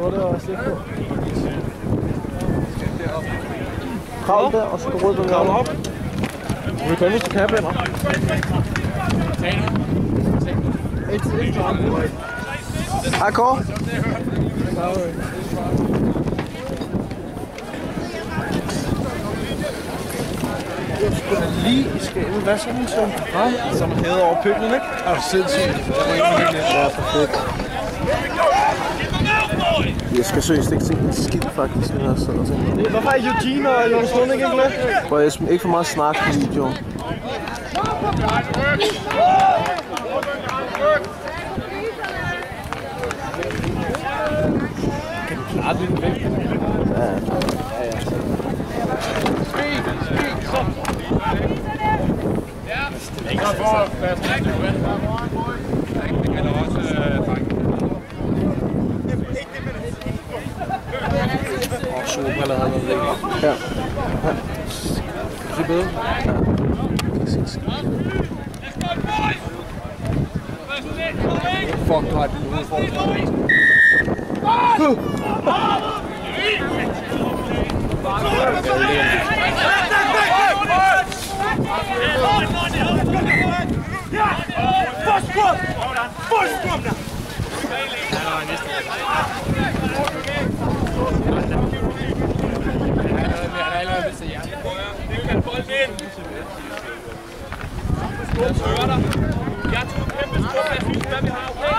sorte og slæft på. Kravl der, og så gå rundt og op. Du kan komme, hvis du kan, venner. Hej, Kåre. Jeg skulle lige i skabet. Hvad er sådan en som? Som er hævet over pøkken, ikke? Er du sindssygt? Ja, for fedt. Jeg skal seriøst ikke se en skidt faktisk. Hvorfor er Eugene og Jonas Lund ikke med? Prøv at ikke for meget snak på videoen. Kan du klare det væk? Ja. Længere for plads. Det kan du også trække. Og solbriller havde noget længere. Ja. Kan du se bedre? Ja. Fuck, du har et lille udfordring. Jeg tog kæmpe skub, jeg synes, hvad vi har, okay?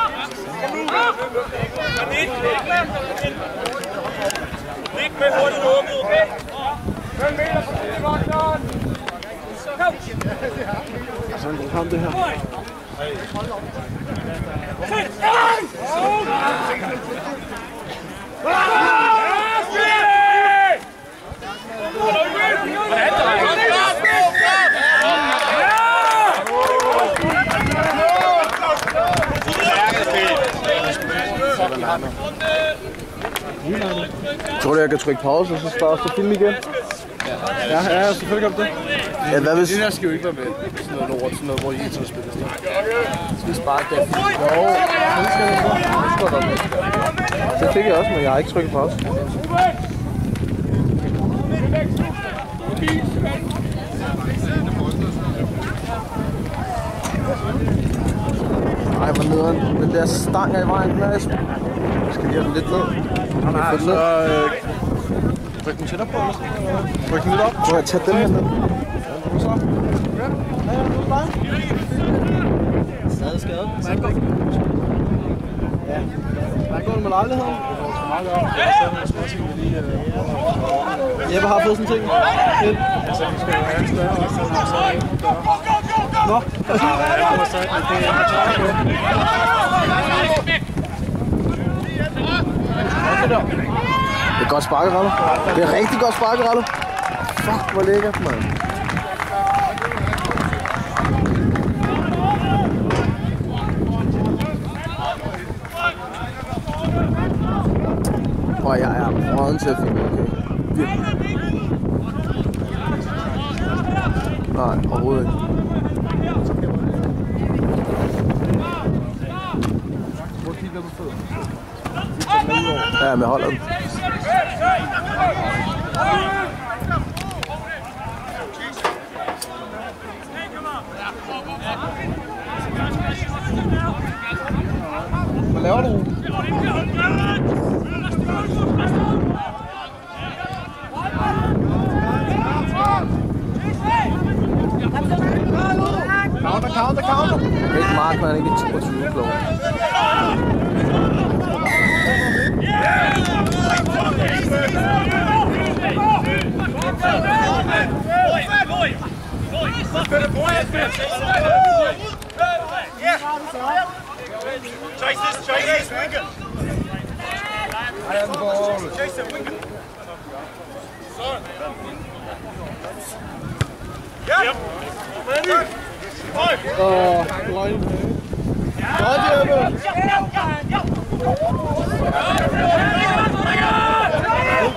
Lig med hurtigt lukket, okay? 5 meter fra det godt, Jørgen! Sådan kan komme det her. Tror du, jeg kan trykke pause, og så starte og filme igen? Ja, selvfølgelig kan det. Ja, hvad hvis... Det der skal jo ikke være med. Sådan noget lort, sådan noget, hvor I hele tiden spiller sådan. Skal vi spare det? Jo, det skal jeg ikke. Det fik jeg også, men jeg har ikke trykket pause. Ej, hvor nederen. Den der stang er i vejen, den er. Jeg skal lige have den lidt ned. Nej, så... Ryk den tættere på, eller sådan? Ryk den lidt op. Må jeg tage den her ned? Stadig skadet. Ja. Hvad går det med lejligheden? Jeppe har fået sådan en ting. Fedt. Altså, vi skal jo have en større også, og så er det en større. Nå. Jeg har sagt, at det er klar på. Det er godt sparket, Rallo. Det er rigtig godt sparket, Rallo. Fuck, hvor lækkert, mand. Og jeg er råden til at finde, okay. Virkelig. Nej, overhovedet ikke. Prøv at kigge lidt på fødderne. Ja, men holder den. Hvad laver du? Counter! Ikke Mark, man er ikke 22 klog.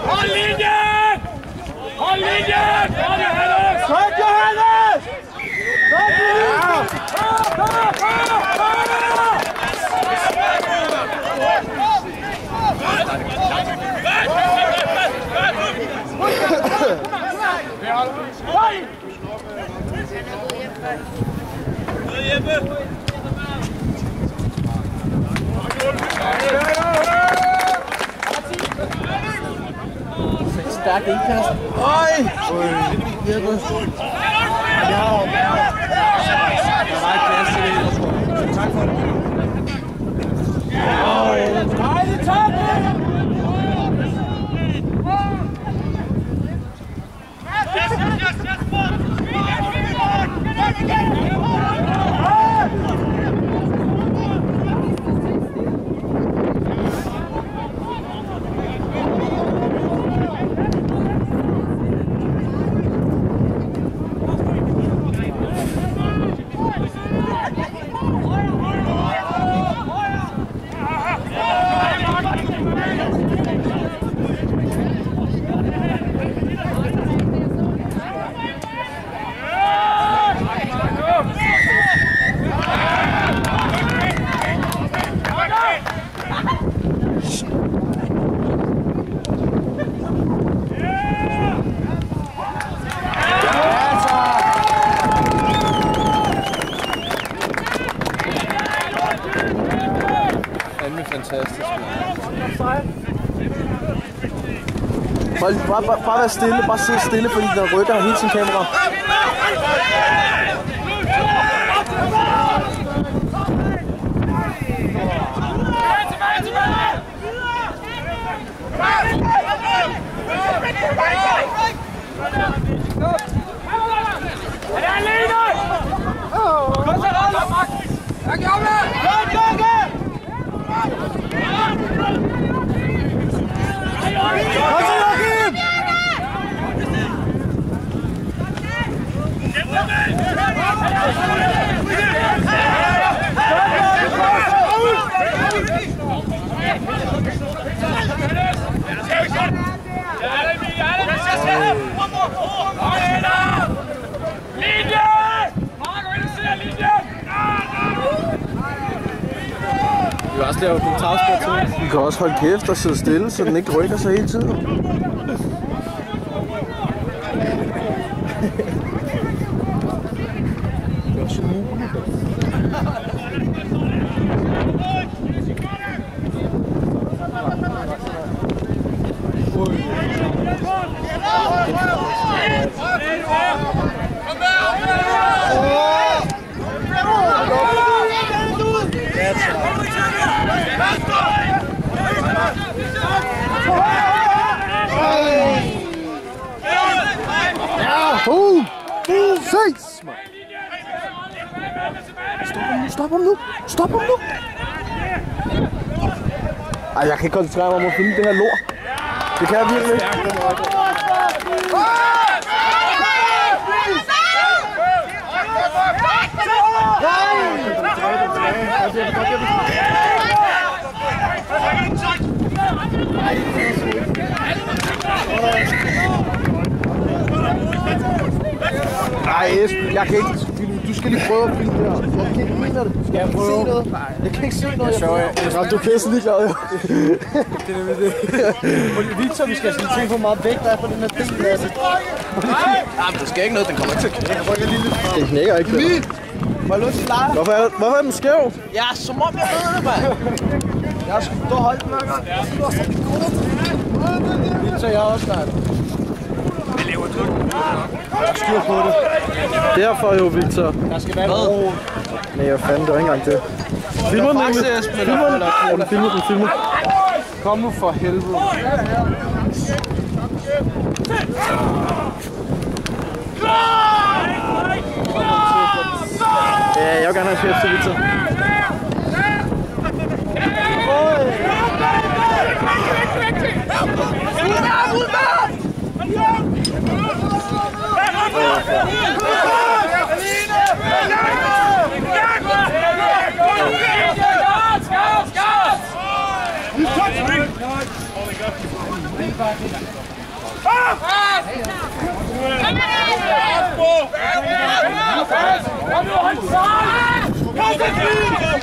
Hold linjen! Hold linjen! Tryk, Johannes! Kom! Stærkt indkast. Øj! Der var ikke plads til det ellers. Tak for det. Dejligt tak! Fantastisk. Bare vær stille, bare sidde stille, fordi den rykker hele sin kamera. Vi kan også lave kommentarspil til. Vi kan også holde kæft og sidde stille, så den ikke rykker sig hele tiden. Stop ham nu! Stop ham nu! Ej, jeg kan ikke koncentrere mig om at finde det her lort. Det kan jeg virkelig ikke. Nej, Esben, jeg kan ikke. Du skal lige prøve at filme det her. Jeg kan ikke filme det. Skal jeg prøve? Se noget? Jeg kan ikke se noget. Du er pisse ligeglad, jo. Det er nemlig det. Victor, vi skal sådan tænke på meget væk, hvad er for den her del, Lasse? Nej, men du skal ikke noget, den kommer ikke til at knække. Jeg rykker lige lidt fra. Den knækker ikke. Må jeg låse til leje? Hvorfor er den skæv? Ja, som om jeg ved det, mand. Jeg skal stå og holde den hver gang. Victor, jeg er også snart. Hvad laver du? Jeg har styr på det. Derfor jo, Victor. Der skal være ro. Nej, jeg fandt det ikke engang det. Filmer den egentlig? Filmer den? Filmer. Kom nu for helvede. Ja, jeg vil gerne have flere til Victor.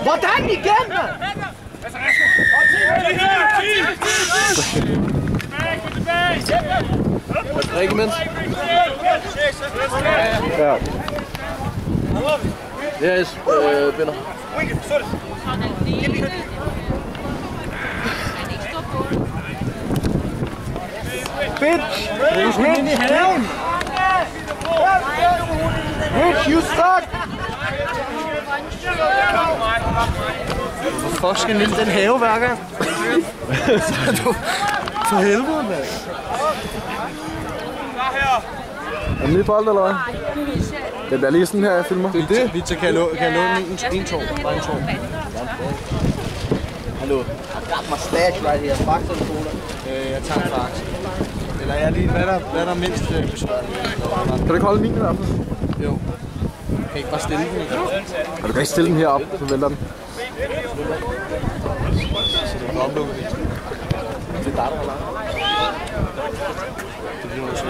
Hvordan igen, mand? Drikke imens. Ja. Yes, vinder. Bitch! Bitch, you suck! Hvorfor skal Niels den have hver gang? For helvede, mand. Er den lige bold, eller hvad? Det bliver lige sådan her, jeg filmer. Det er det. Victor, kan jeg låne en tår? Bare en tår. Hallo. I got my stash right here. Fax eller cola? Jeg tager en fax. Eller jeg lige, hvad er der mindst besværligt? Kan du ikke holde min i hvert fald? Jo. Kan ikke bare stille den? Og du kan ikke stille den herop, så vælter den. Så det er omlukket. Det er dig, der har langt. Det bliver måske.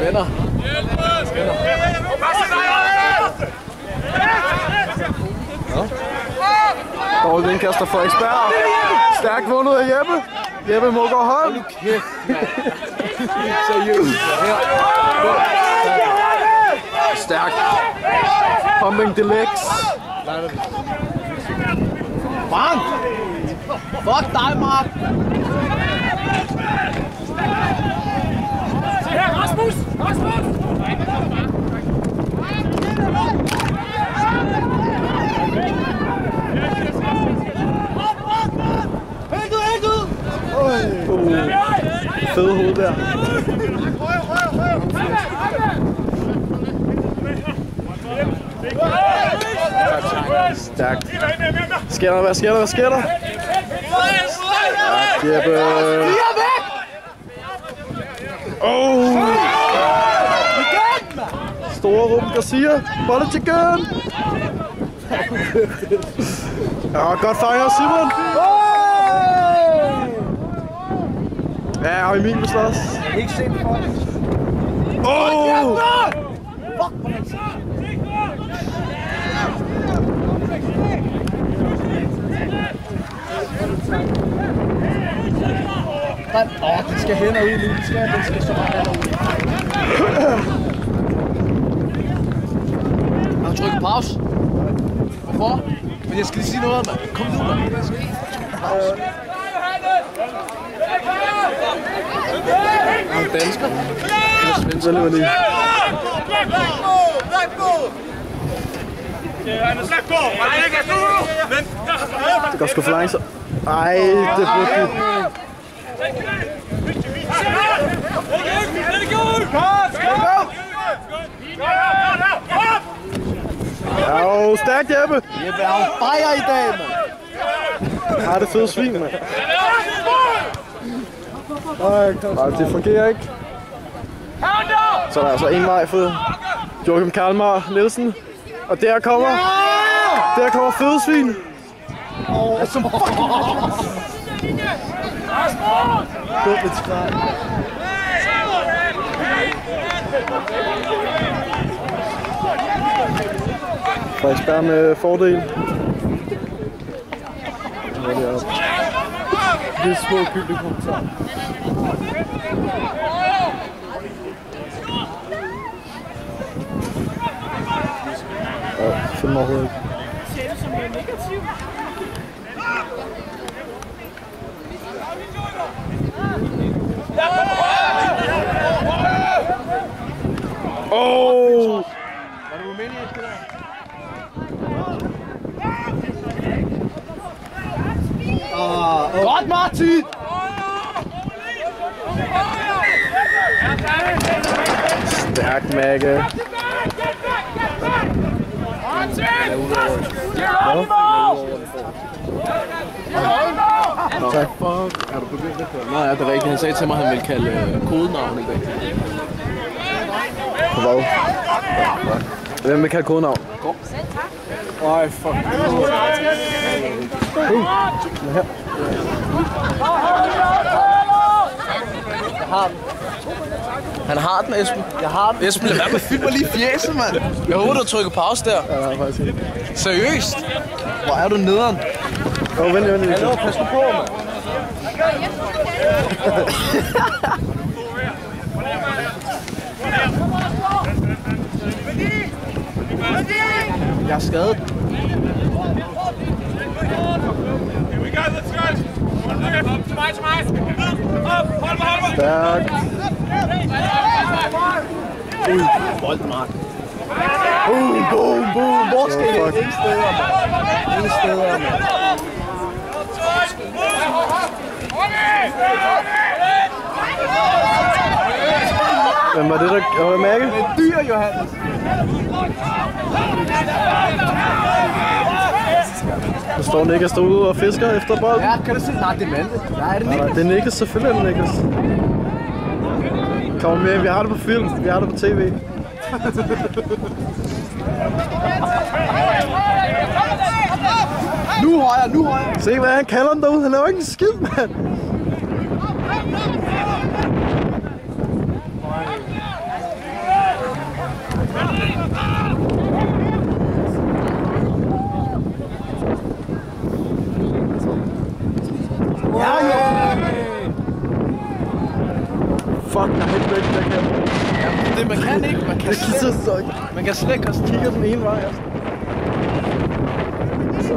Venner. Dårligt indkaster Frederiksberg. Stærkt vundet af Jeppe. Jeppe må gå hånd. Seriøst. Stærkt. Pumping the legs. Bang! Fuck dig, Mark! Se her, Rasmus! Rasmus! Fede hoved der. Stærkt. Sker der? Hvad sker der? Hvad sker der? Stærkt, Jeppe. Store Ruben Garcia. Bollet til Gøn. Ja, godt fanget, Simon. Ja, og Emil vil slås. Ikke se på folk. Fuck, hvor er det? De skal hen og ud nu. Den skal så meget hen og ud. Har du trykket pause? Hvorfor? Men jeg skal lige sige noget, mand. Kom nu, mand. Er du dansker? Svensker lever lige. Det går sgu for langsomt. Ej, det burde du. Ja, stærkt, Jeppe. Jeppe er on fire i dag, mand. Har det fede svin, mand. Nej, det fungerer ikke. Så er der altså en vej for Joachim Kalmar Nielsen. Og der kommer fedesvin. Dumt skræk. Frederiksberg med fordel. Det er små gyldne kommentarer. Ja, film overhovedet ikke. Ser det som noget negativt? Åh! Var det Rumænien, det der? Godt, Martin! Stærk, Magge. Tak. Er du begyndt at køre? Nå ja, det er rigtigt. Han sagde til mig, at han ville kalde kodenavn i dag. På hvad? Hvem vil kalde kodenavn? Ej, fuck. Han har den, Esben. Jeg har den. Esben, lad være med at fylde mig lige fjeset, mand. Jeg håber, du trykker pause der. Ja, faktisk ikke. Seriøst? Hvor er du nederen? Vent lige. Hallo, pas nu på, mand. Jeg er skadet. Stærk. Bold, Mark. Boom. Hvor skal det? Ingen steder, mand. Ingen steder, mand. Hvem var det, der var mærke? Det er dyr, Johannes. Der står Niklas derude og fisker efter bolden. Ja, kan du se? Nej, det er Malte. Nej, er det Nej, det er Niklas. Selvfølgelig er det Niklas. Kom med, vi har det på film. Vi har det på tv. Nu højre. Se, hvad han kalder den derude. Han laver ikke en skid, mand. Fuck, jeg har helt væk, der kan. Det man kan ikke. Man kan slet ikke kigger den ene vej. Altså.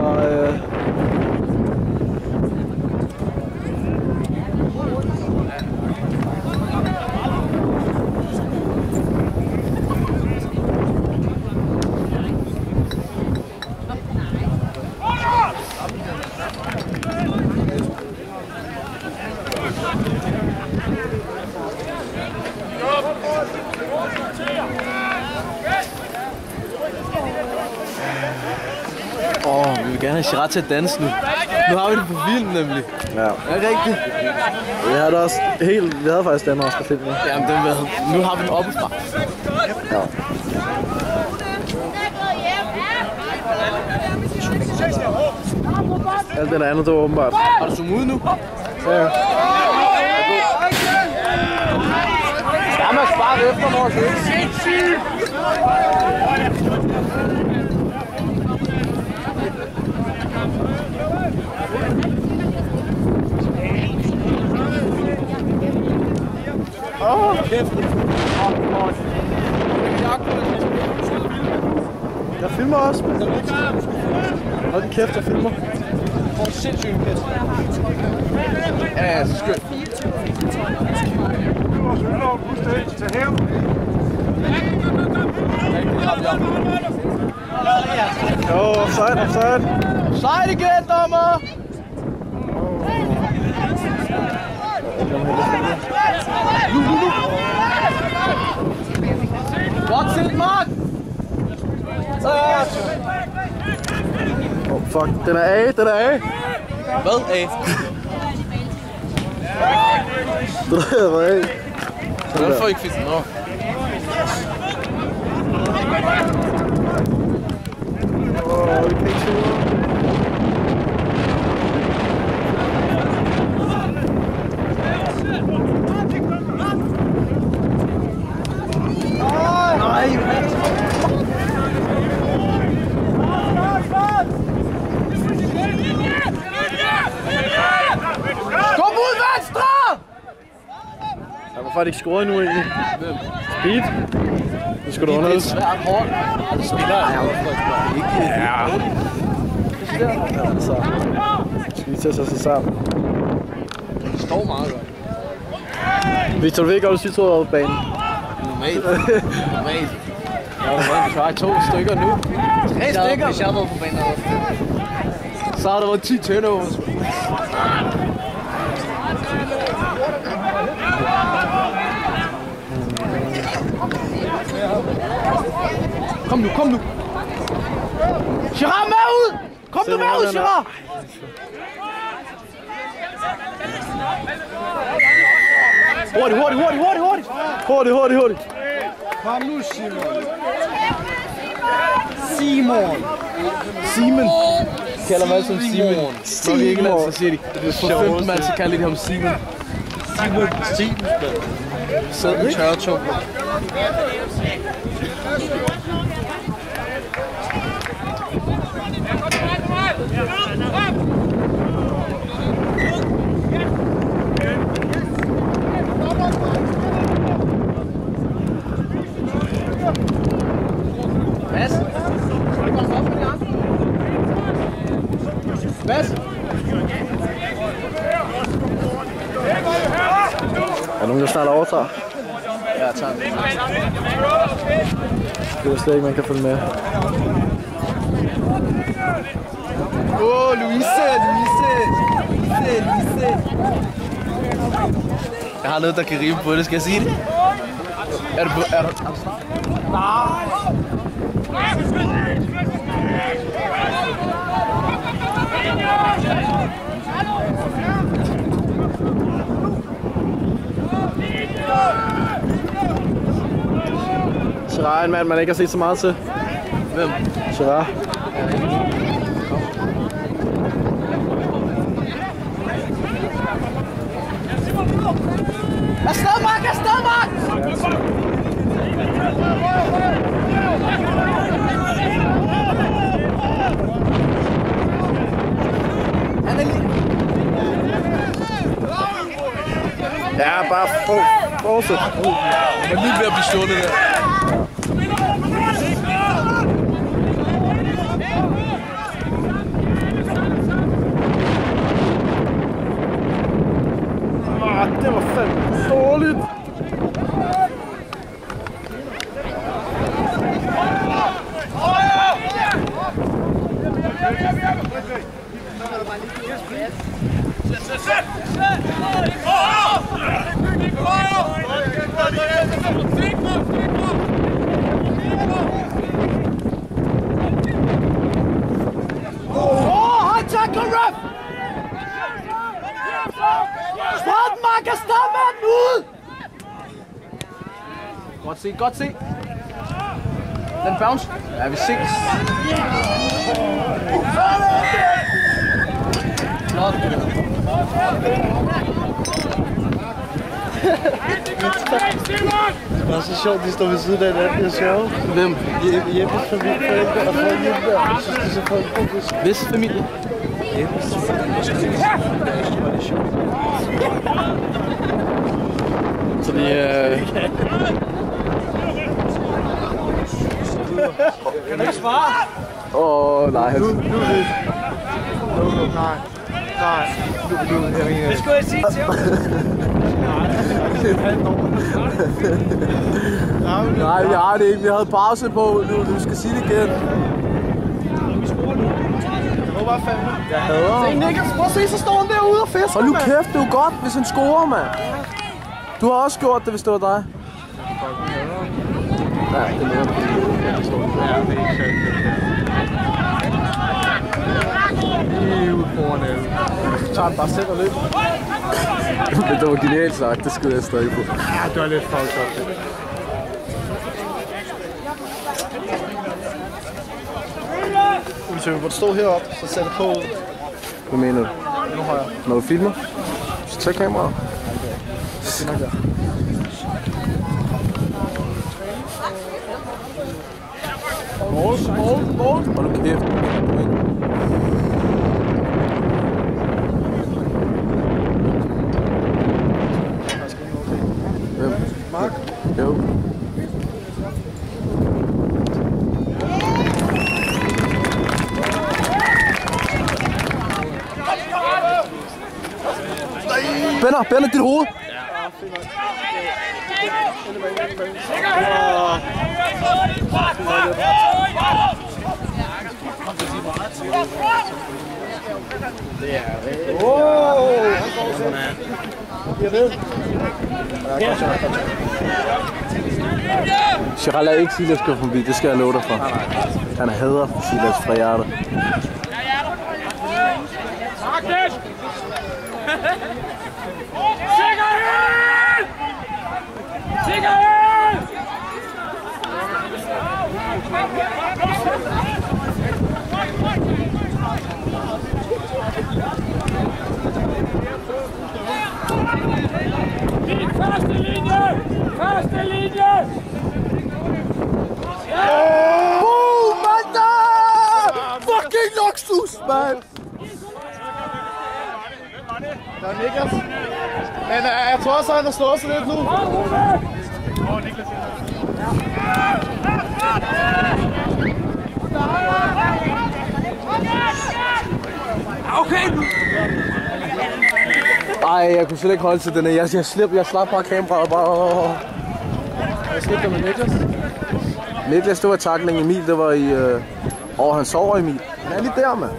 Så vi vil gerne have Gerard til at danse nu. Nu har vi det på film nemlig. ja. Er det rigtigt? Vi havde faktisk den også på filmen. Jamen, nu har vi den oppefra. Ja. Alt det andet, det var åbenbart. Har du zoomet ud nu? Ja. Skal man spare det efter vores øl? Jeg filmer også. Hold kæft, jeg filmer. Hvor sindssygt pæst. Ja, så skønt. Offside. Offside igen, dommer! Nu. Godt set, Mark! Fuck, den er A. Hvad, A? Det var A. Hvordan får I ikke fisk? Nå. Vi kan ikke se noget. Kom ud, venstre! Hvorfor har de ikke scoret nu egentlig? Speed? Det skal du Det er underholde. svært hårdt. Det spiller ikke. Ja. Altså, skal vi tage sig sammen? Det står meget godt. Victor, du ved godt, at du tror, at banen. Normalt. Jeg har været 2 stykker nu. 3 stykker? Hvis jeg var på banen også. Så har der været 10 turnovers. Kom nu. Gerard, med ud! Kom du med ud, Gerard! Hurtigt. Kom nu, Simon. Kalder mig som Simon. Når vi ikke lader, så siger de. På 15 mand, så kalder de ham Simon. Simon. Sæd en tørretog. eller overtager? Ja, jeg tager den. Det er slet ikke, man kan følge med. Louise! Jeg har noget, der kan rime på det. Skal jeg sige det? Er du Gerard er en mand, man ikke har set så meget til. Hvem? Gerard. Afsted, Mark! Afsted, Mark! Han er lige... Ja, bare fortsæt. Jeg er lige ved at blive slået der. Det var fandme dårligt. High tackle, ref! Stop, Mark! Stop, mand! Ud! Godt se, godt se. Den bounce. Ja, vi ses. Flot. Det var så sjovt, de står ved siden af hinanden. Det er sjovt. Hvem? Jeppes familie og folk hjemme der. Jeg synes, det er så folk. Hvis familie? Jeppes familie. Så de Kan du ikke svare? nej. Nej. Det skulle jeg sige til ham. Nej, vi har det ikke. Vi havde pause på. Du skal sige det igen. Jeg hader. Se, Niklas, prøv at se, så står han derude og fisker, Hold nu kæft, det er jo godt, hvis han scorer, mand. Du har også gjort det, hvis det var dig. Ja, det er noget. Ja, det er ikke lige ude foran alle. Så tager han bare selv og løber. Men det var genialt sagt, det skulle jeg stadig på. Ja, det var lidt fucked up. Ulysses, hvor du stod heroppe, så sæt det på. Hvad mener du? Nu højere. Når du filmer, så tag kameraet. Det er nok der. Hold nu kæft. Hvem? Mark? Jo. Bender, dit hoved. Gerald er ikke Silas går forbi, det skal jeg love dig for. Han er hader Silas fra hjertet. Sikkerhed! Sikkerhed! Første linje! Første linje! Boom, mand! Fucking luksus, mand! Der er Niklas. Men jeg tror også, han har slået sig lidt nu. Ej, jeg kunne slet ikke holde til den her. Jeg slap bare kameraet bare. Hvad skete der med Niklas? Niklas, det var tackling. Emil, det var i... han sover, Emil. Han er lige der, mand.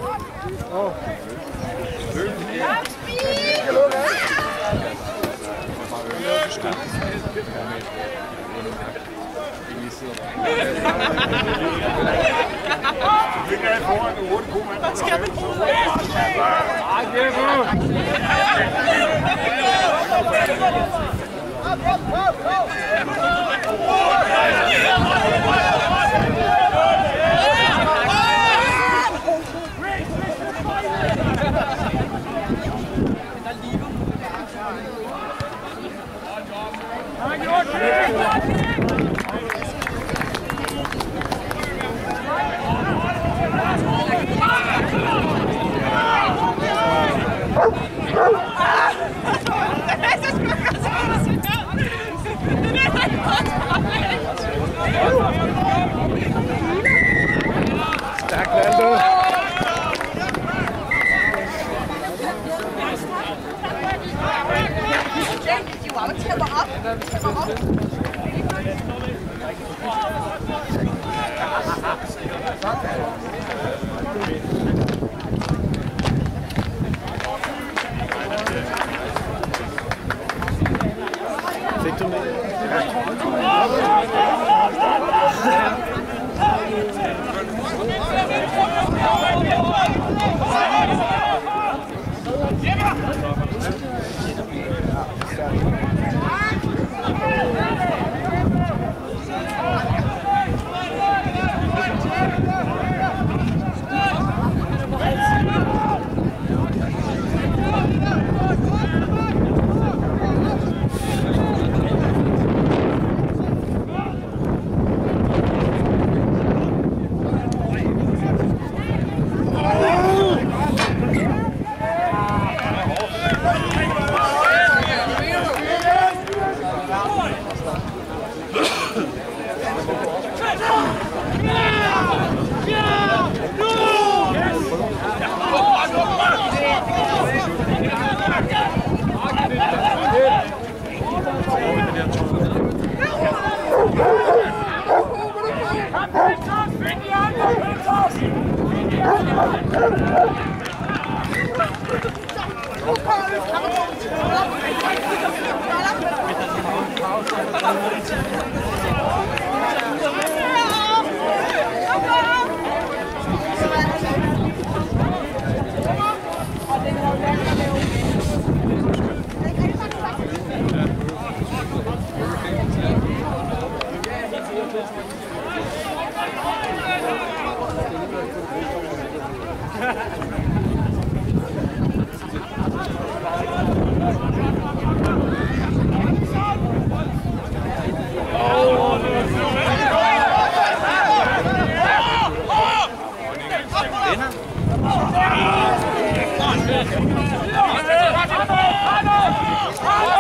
Stærk Nando. Fik du med?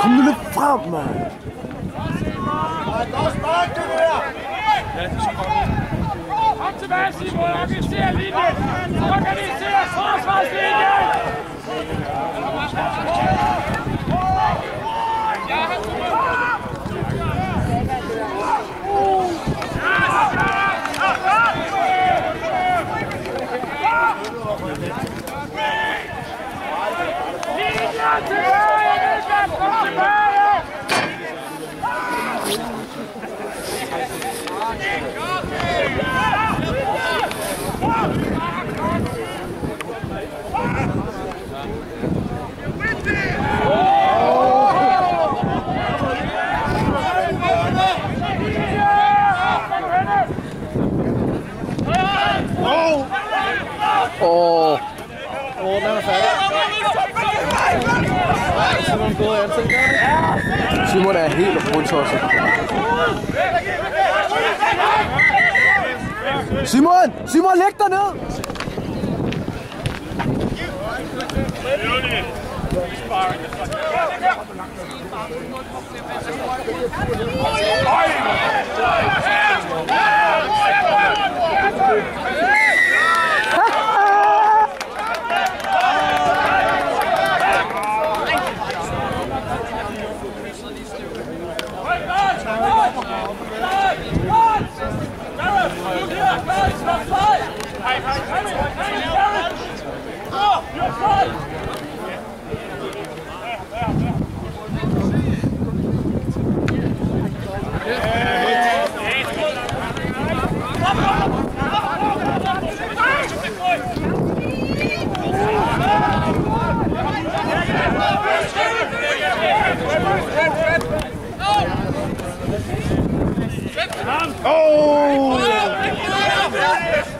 Kom nu lidt frem, mand. Kom tilbage, Simon. Organiser linjen. Organiser forsvarslinjen. Linjen tilbage, Niklas. Kom tilbage. Den er færdig. Simon gået i ansigtet. Simon er helt rundtosset. Simon, læg dig ned!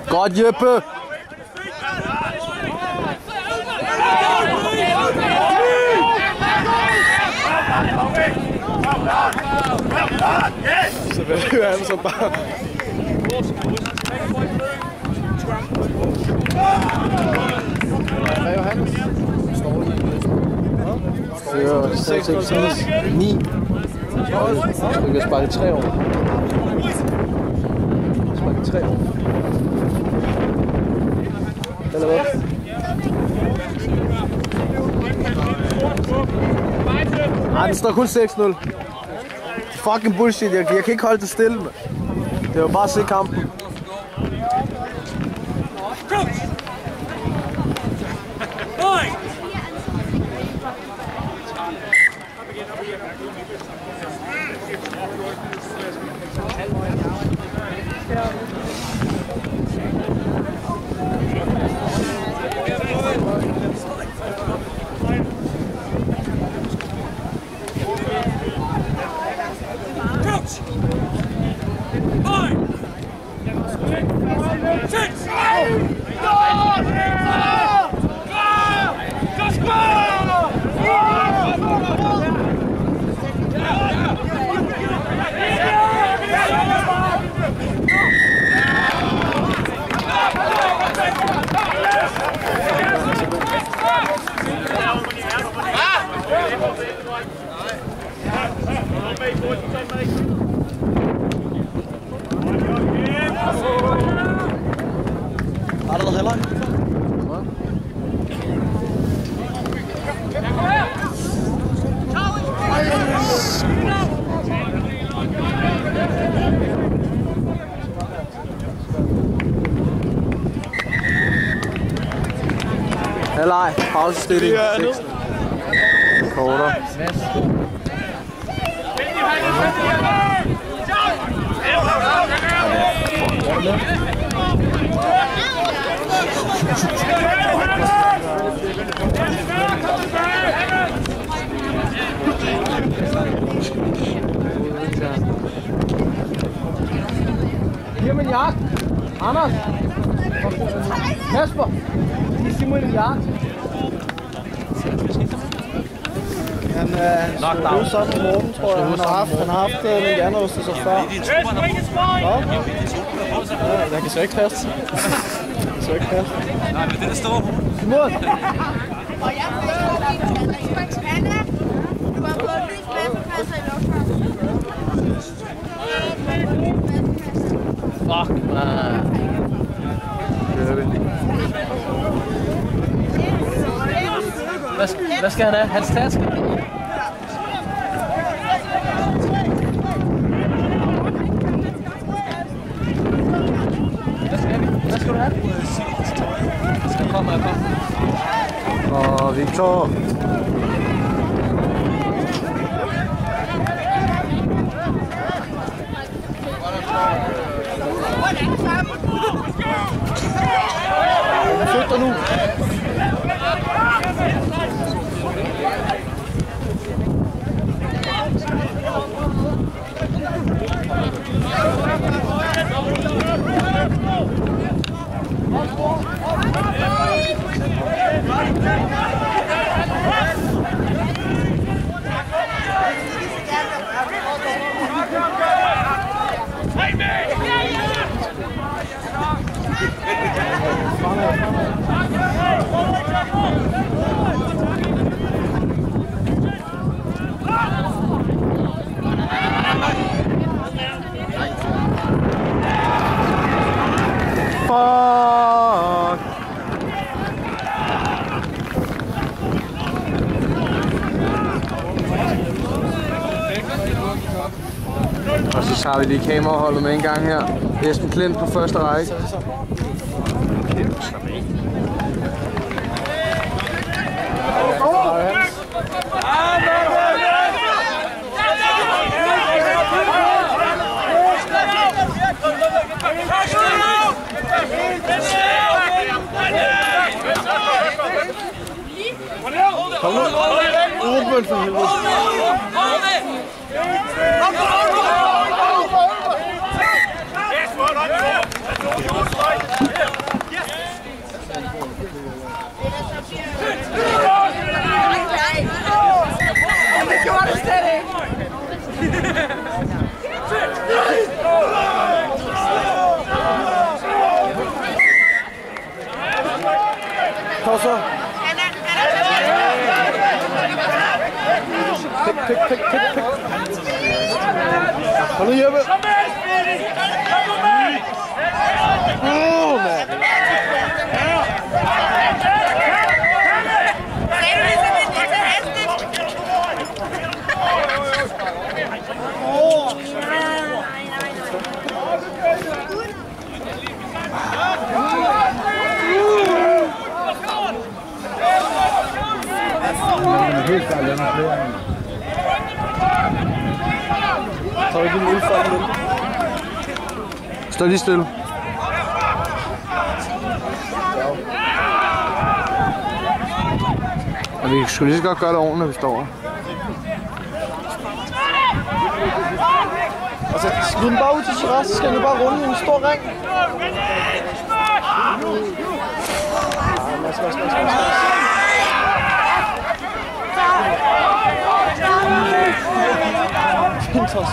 Godt, Jeppe! Så vælger han så bare. Hvad er Johannes? Det er 9. Så vi kan sparke 3 år. Sparke 3 år. Eller hvad? Ej, den står kun 6-0. Fucking bullshit, jeg kan ikke holde det stille, man. Det var bare at se kampen. Halvleg, pausestilling, 6. Korter. Giv mig en jagt. Anders. Kasper. Giv mig en jagt. Han er sådan i morgen, tror jeg. Han har haft en hjernerystelse så før. Ja, jeg kan så ikke kaste. Nej, men det der står. Simon! Og jeg får Anna, du har fået lys pladsekasser i lufthavnen. Fuck, man. Hvad skal han have? Hans taske? Hvad skal du have? Skal komme. Og Victor. Hvad flytter du nu? Og så tager vi lige kameraholdet med en gang her. Esben Klint på første række. Kom nu! Åben for helvede! Det gjorde det slet ikke! Kom så! Pik. Kom nu, Jeppe! Mand! Helt klart, jeg har flere. Så er det din udfordring lidt. Stå lige stille. Og vi skulle lige så godt gøre det ordentligt, når vi står her. Altså, smid den bare ud til Shiraz, så skal den bare runde i en stor ring. Pintos.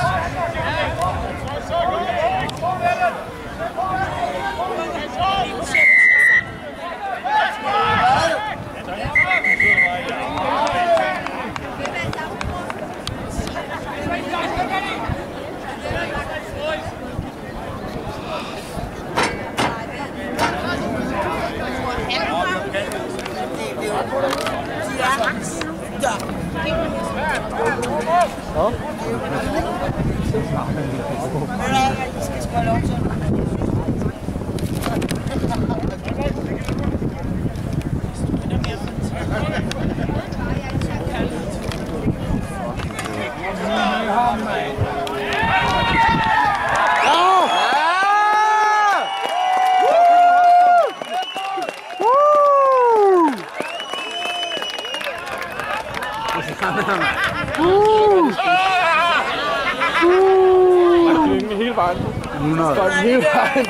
Hele vejen. 100. Hele vejen.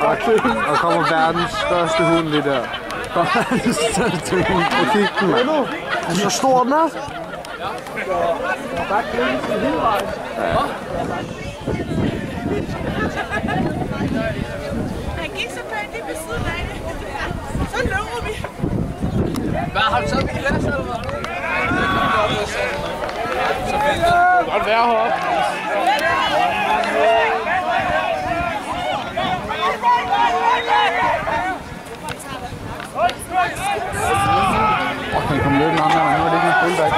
Og kommer verdens største hund lige der. Verdens største hund. Og kig den, mand. Er så stor den er? Bare klingen til hele vejen. Han gik så pænt lige ved siden af det. Så løber vi. Hvad har du så med glas, eller hvad? Så fint. Det kan godt være heroppe. Han kom løbende om, men nu er det ikke en fullback.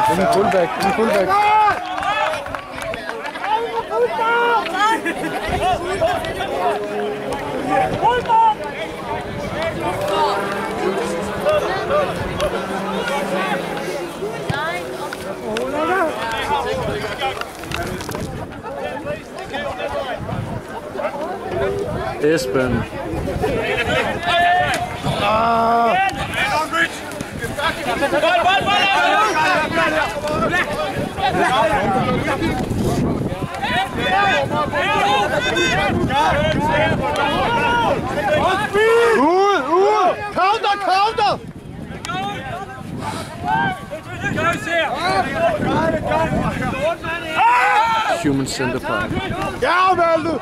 Det er en fullback. Det er en fullback. Esben. Ud! Counter! Human center park. Ja, Malte!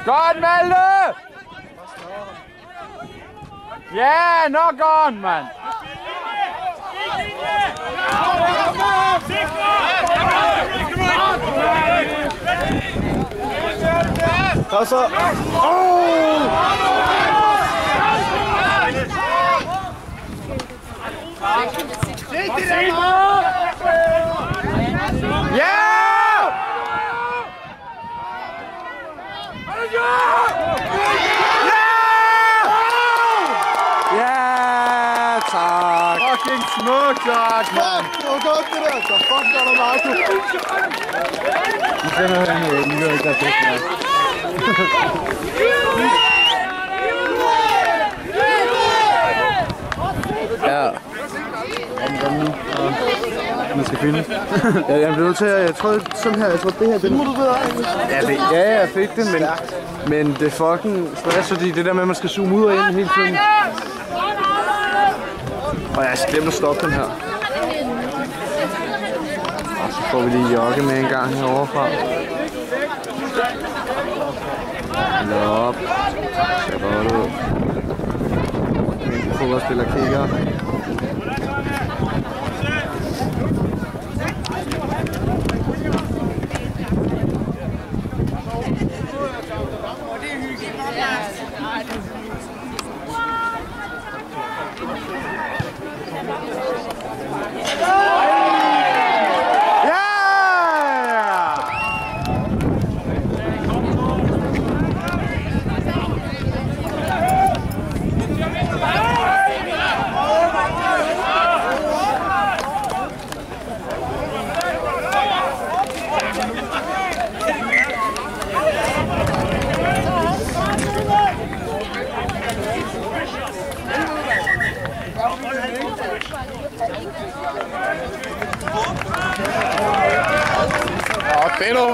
Godt, Malte! Ja, nok on, mand! Og så... Ja! Ja, tak. Fucking smukt, tak, mand. Det var godt, det der. Så fuck, der er Marco. Nu finder han jo den, ikke der fedt, mand. Ja. Man skal finde. Ja, jeg bliver nødt til at... Jeg tror sådan her, jeg tror det her... Det må du ved, ja, jeg fik det, men det er fucking stress, fordi det der med, at man skal zoome ud og ind hele tiden. Og jeg skal glemme at stoppe den her. Og så får vi lige jogge med en gang herovre fra. Op. Ser godt ud. En fodboldspiller kigger.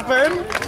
Fedt,